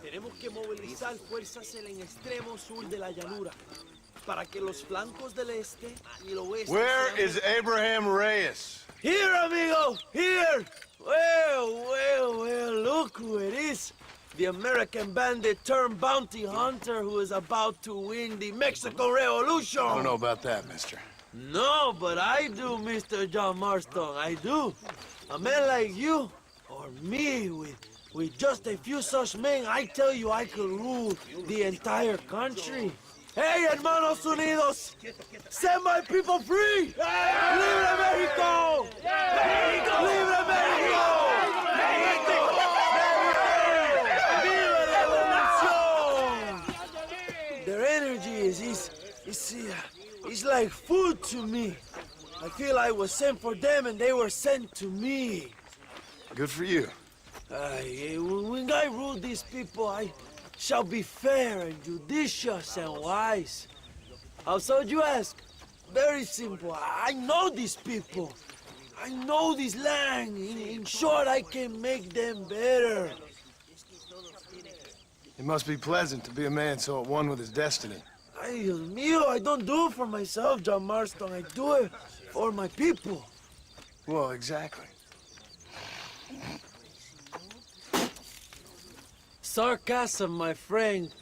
Tenemos que movilizar fuerzas en el extremo sur de la llanura para que los flancos del este y el oeste. Where is Abraham Reyes? Here, amigo, here. Well, look who it is. The American bandit turned bounty hunter who is about to win the Mexican Revolution. I don't know about that, mister. No, but I do, Mr. John Marston, I do. A man like you, or me, with just a few such men, I tell you I could rule the entire country. Hey, hermanos unidos, set my people free! Libre Mexico! Mexico! Libre Mexico! Mexico! Viva la revolución! Their energy is like food to me. I feel I was sent for them and they were sent to me. Good for you. When I rule these people, I shall be fair and judicious and wise. How so, you ask? Very simple. I know these people. I know this land. In short, I can make them better. It must be pleasant to be a man so at one with his destiny. Ay, Dios mío, I don't do it for myself, John Marston. I do it for my people. Well, exactly. Sarcasm, my friend,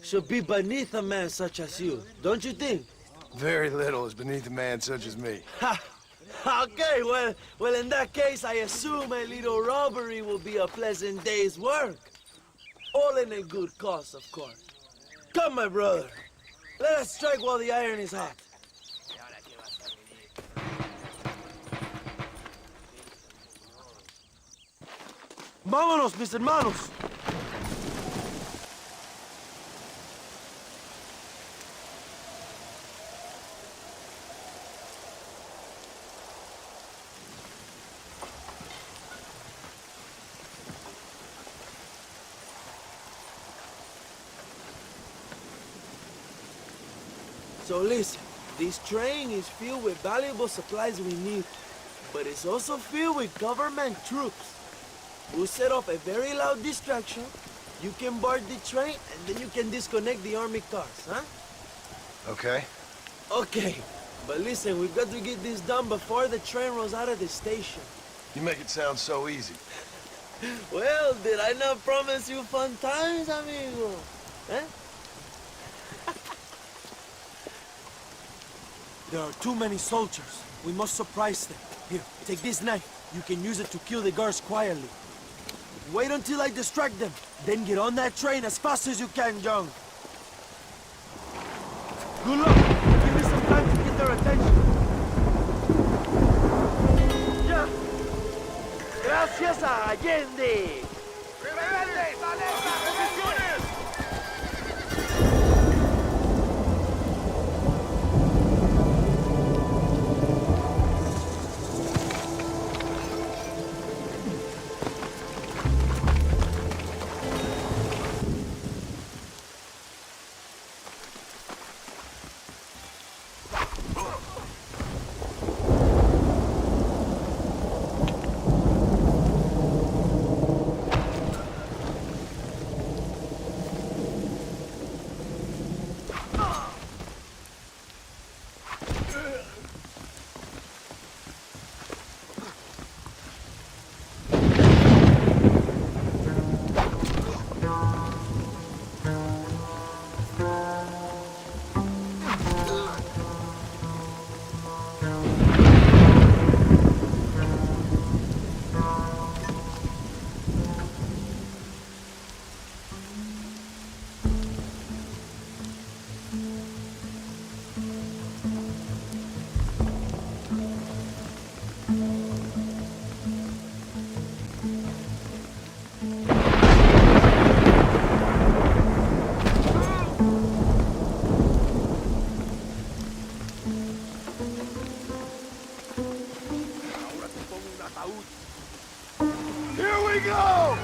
should be beneath a man such as you, don't you think? Very little is beneath a man such as me. Ha! Okay, well, in that case, I assume a little robbery will be a pleasant day's work. All in a good cause, of course. Come, my brother. Let us strike while the iron is hot. Vámonos, mis hermanos. So listen, this train is filled with valuable supplies we need, but it's also filled with government troops. We'll set up a very loud distraction. You can board the train, and then you can disconnect the army cars, huh? Okay. Okay, but listen, we've got to get this done before the train runs out of the station. You make it sound so easy. Well, did I not promise you fun times, amigo? Eh? There are too many soldiers. We must surprise them. Here, take this knife. You can use it to kill the guards quietly. Wait until I distract them. Then get on that train as fast as you can, John. Good luck. Give me some time to get their attention. Ya. Gracias a Allende. ¡Rebeldes! ¡Alerta! ¡Posiciones! Here we go!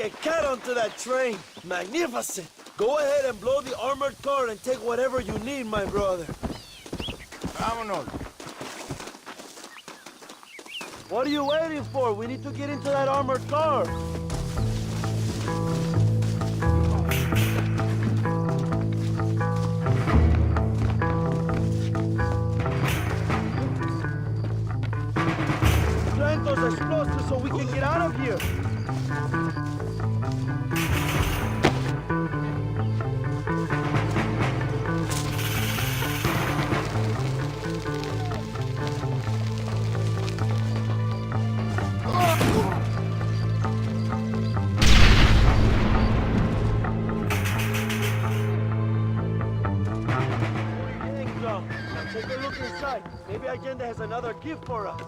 a cat onto that train. Magnificent. Go ahead and blow the armored car and take whatever you need, my brother. Vámonos. What are you waiting for? We need to get into that armored car. Plant those explosives so we can get out of here. Take a look inside. Maybe Allende has another gift for us.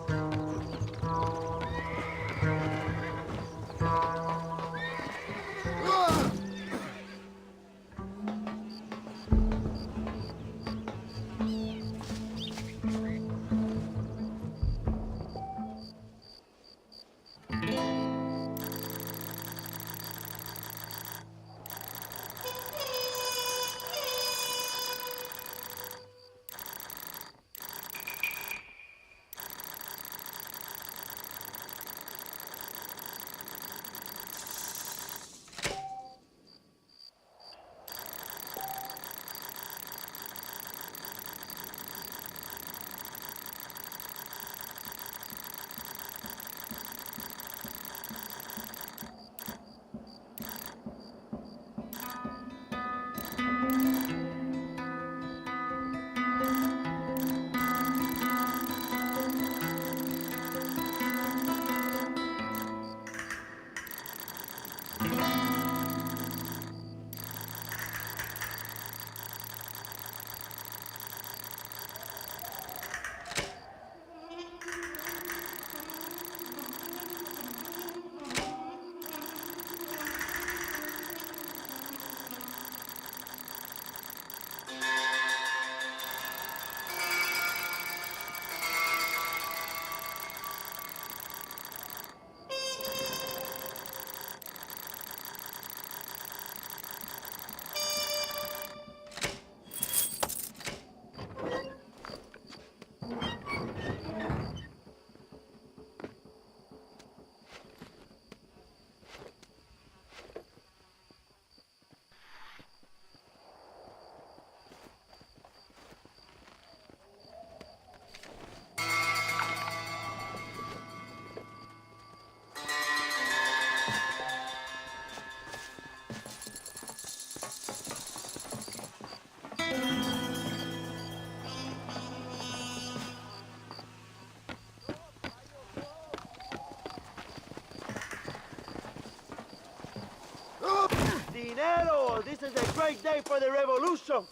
Dinero! This is a great day for the revolution!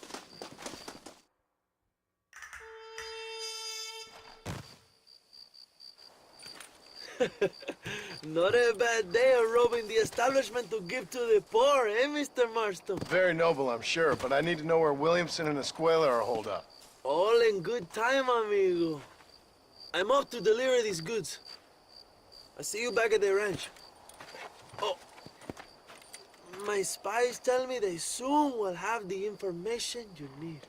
Not a bad day of robbing the establishment to give to the poor, eh, Mr. Marston? Very noble, I'm sure, but I need to know where Williamson and Escuela are holed up. All in good time, amigo. I'm off to deliver these goods. I'll see you back at the ranch. Oh, my spies tell me they soon will have the information you need.